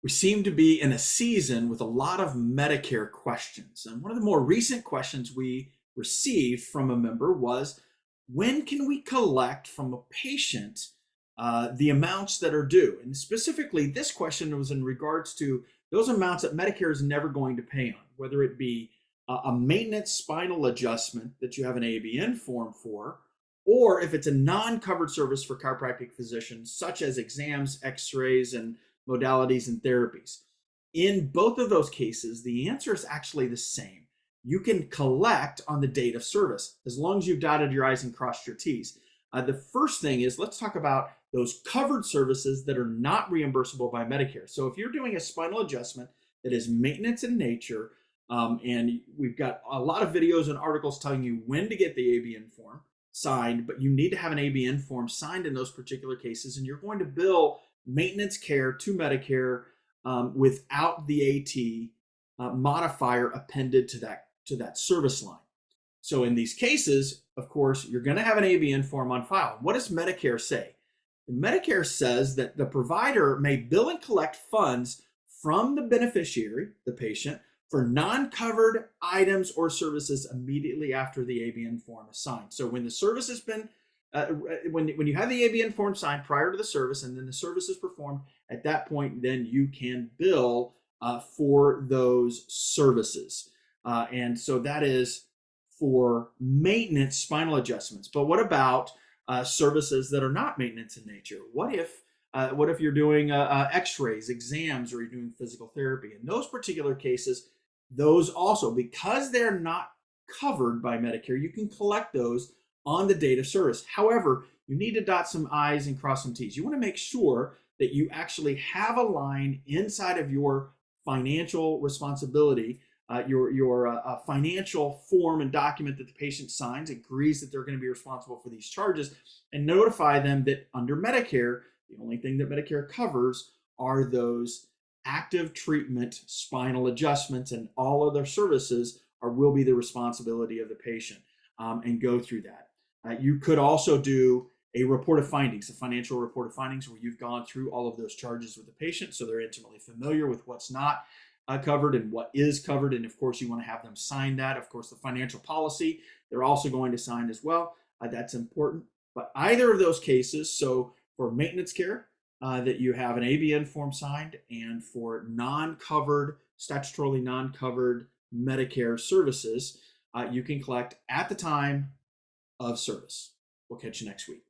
We seem to be in a season with a lot of Medicare questions. And one of the more recent questions we received from a member was, when can we collect from a patient the amounts that are due? And specifically, this question was in regards to those amounts that Medicare is never going to pay on, whether it be a maintenance spinal adjustment that you have an ABN form for, or if it's a non-covered service for chiropractic physicians, such as exams, x-rays, and modalities and therapies. In both of those cases, the answer is actually the same. You can collect on the date of service as long as you've dotted your I's and crossed your T's. The first thing is, let's talk about those covered services that are not reimbursable by Medicare. So if you're doing a spinal adjustment that is maintenance in nature, and we've got a lot of videos and articles telling you when to get the ABN form signed, but you need to have an ABN form signed in those particular cases, and you're going to bill maintenance care to Medicare without the AT modifier appended to that service line. So in these cases, of course, you're going to have an ABN form on file. What does Medicare say? Medicare says that the provider may bill and collect funds from the beneficiary, the patient, for non-covered items or services immediately after the ABN form is signed. So when the service has been when you have the ABN form signed prior to the service, and then the service is performed, at that point, then you can bill for those services. And so that is for maintenance spinal adjustments. But what about services that are not maintenance in nature? What if you're doing x-rays, exams, or you're doing physical therapy? In those particular cases, those also, because they're not covered by Medicare, you can collect those on the date of service. However, you need to dot some I's and cross some T's. You want to make sure that you actually have a line inside of your financial responsibility, your financial form and document that the patient signs, agrees that they're going to be responsible for these charges, and notify them that under Medicare, the only thing that Medicare covers are those active treatment spinal adjustments, and all other services will be the responsibility of the patient, and go through that. You could also do a report of findings, a financial report of findings, where you've gone through all of those charges with the patient, so they're intimately familiar with what's not covered and what is covered. And of course, you want to have them sign that. Of course, the financial policy, they're also going to sign as well. That's important. But either of those cases, so for maintenance care, that you have an ABN form signed, and for non-covered, statutorily non-covered Medicare services, you can collect at the time of service. We'll catch you next week.